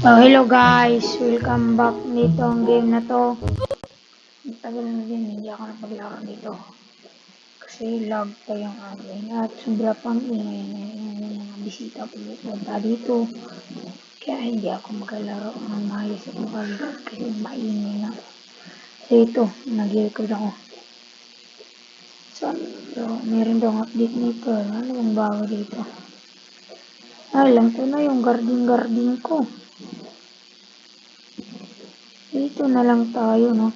Hello guys, welcome back nito ang game na to. Tagal na din, hindi ako napaglaro dito. Kasi lag pa yung akin at sobra pang ingay na yung mga bisita pumunta dito. Kaya hindi ako magalaro ng maayos at makalaro kasi maingay na. So ito, nag-record ako. So, meron daw update nito. Ano bang bago dito? Alam ko na yung guarding ko. Dito na lang tayo, no?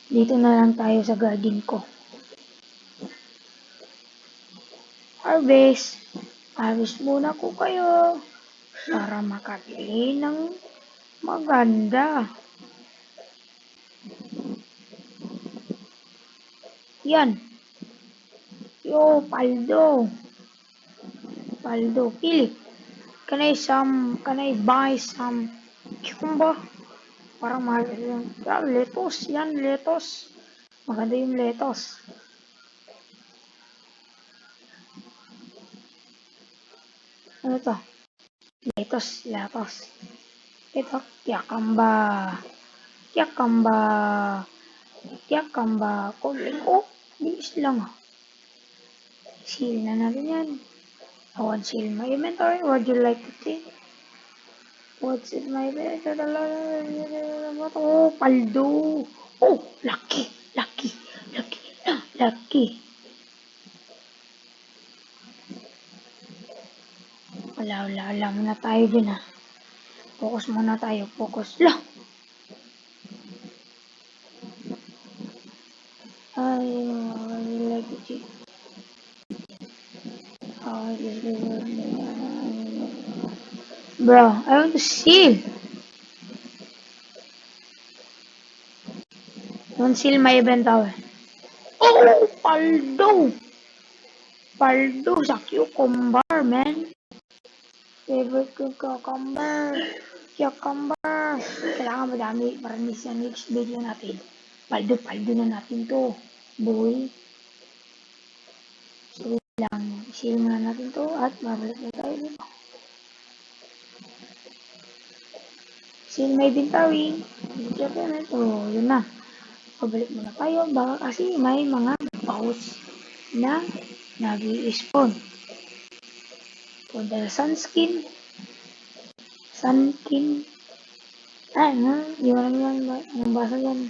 Dito na lang tayo sa garden ko. Harvest! Harvest muna ko kayo para makabili ng maganda. Yan. Yo, paldo. Paldo. Pili. Can I buy some cucumber? Parang mahal yun. Yan, lettuce. Yan, lettuce. Maganda yung lettuce. Ano to? Lettuce. Ito, cucumber. Kuling. Oh, bilis lang ah. Seal na natin yan. I want seal my inventory. Would you like to see? What's in my inventory? Oh, paldo. Oh, lucky. Lucky. Wala muna tayo dun ah. Focus muna tayo. Focus. Lah! I like to see. Bro, I want to seal. Don't seal my inventory. Oh, paldo. Paldo sa cucumber, man. Favorite ko cucumber. Kailangan madami para sa next video natin. Paldo na natin to. Boy. So lang, share na natin to at mabalik na tayo dito. Share may bintawin. Check na ito. Yun na. Pabalik muna tayo. Baka kasi may mga paus na nag-i-spawn. Punta sa sunkin. Di ba naman anong basa yan?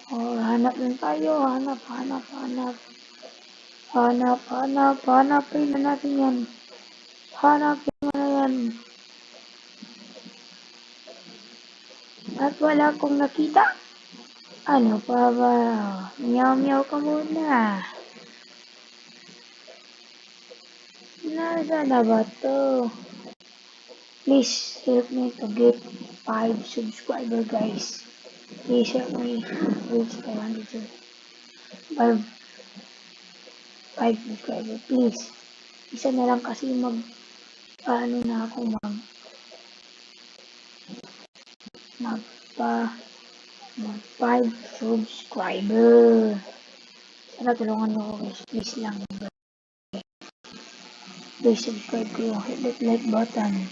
Oh, hanap lang tayo. Hanapin na natin yan. Hanapin mo na yan. At wala akong nakita. Ano pa ba? Meow ka muna. Nasaan na ba to? Please help me to get 5 subscriber guys. Please help me reach 5 subscriber. Please. Isa na lang kasi paano na ako magpa 5 subscriber. Sana tulungan mo ako guys. Please lang. Please subscribe ko. Hit that like button.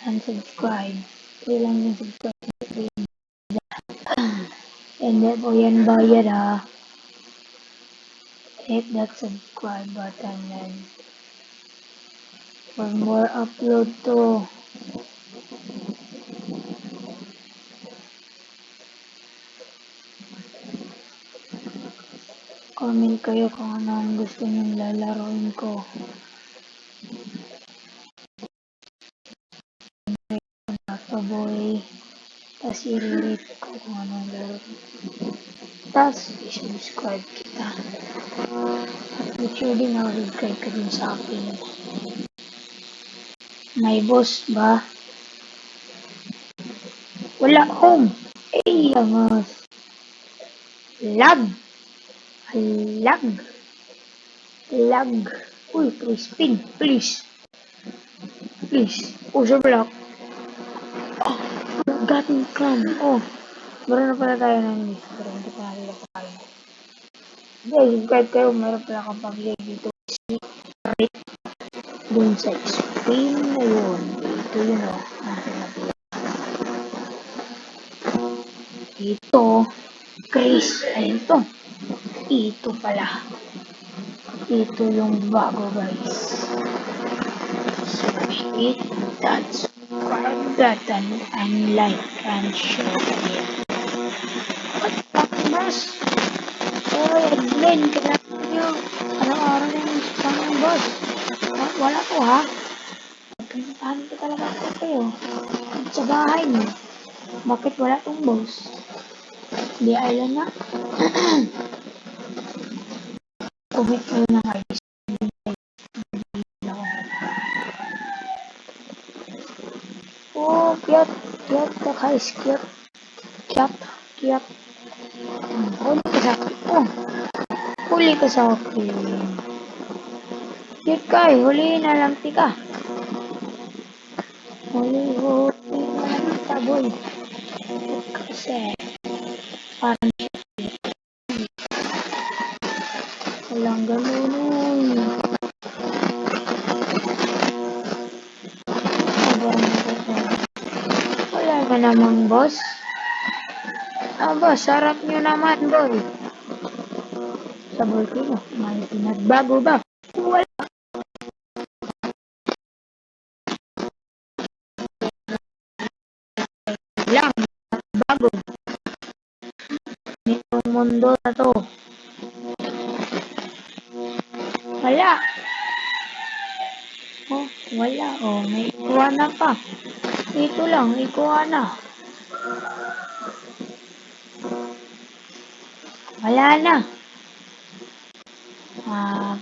And subscribe. Play lang yung subscribe. Hindi po yan bayad ha. Hit that subscribe button and for more upload to. Comment kayo kung ano ang gusto nyong lalaroin ko. Boy. Tapos i-rate ko kung anong laro. Tapos i-subscribe kita. At make sure din na subscribe ka din sa akin. May boss ba? Wala home. Mas. Lag. Uy, please, spin. Please. Oh, sa block. Oh, forgotten clan. Oh, meron na pala tayo ng list. Pero hindi pa natin tayo. Hindi, subscribe kayo. Meron pala kang pag-play dito. Dun sa screen na yun. Ito yun o. Ito. Chris. Ay, ito. Ito pala. Ito yung bago guys. So, hit that subscribe button and like and share it. Mas, oh, admin, kailangan nyo. Araw-araw na yung isang boss. Wala to ha. Pinuntahan ko talaga ako kayo. Sa bahay niyo. Bakit wala tong boss? Di alam na. Comment kayo na guys. Oh, cute. Cute ka guys. Cute. Cute. Cute. Huli ka sa akin. Oh, huli ka sa akin. Cute ka eh. Huliin na lang tika. Huli na lang tika boy. Kasi parang walang ganun. Wala ka namang boss. Aba, sarap nyo naman boy. Sa Volcano, may pinagbago ba? Wala lang bago nitong mundo na to. Wala. Oh, wala. Oh, may iguana pa. Ito lang, iguana. Wala na.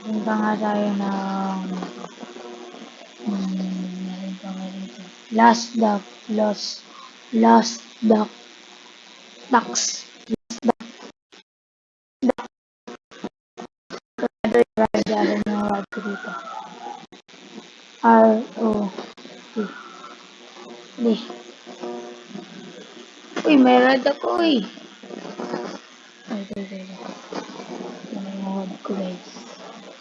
Punta nga tayo ng meron pa nga dito. Last duck ducks. Ano yung mga ko dito? R-O-T. Di. Uy, may red ako uy. Ay. Ano yung mga ko guys?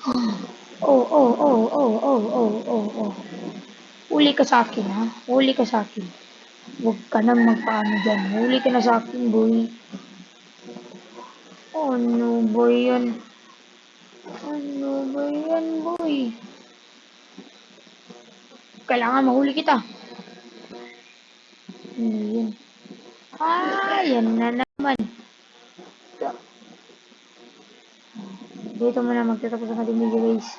Oh. Huli ka sa akin, ha? Huli ka sa akin. Huwag ka nang magpaano dyan. Huli ka na sa akin, boy. Ano ba yan? Ano ba yan, boy? Kailangan mahuli kita. Ano yan? Yan na naman. Dito mo na magtatapos ang ating video, guys.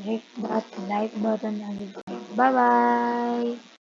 Hit that like button and subscribe. Bye-bye!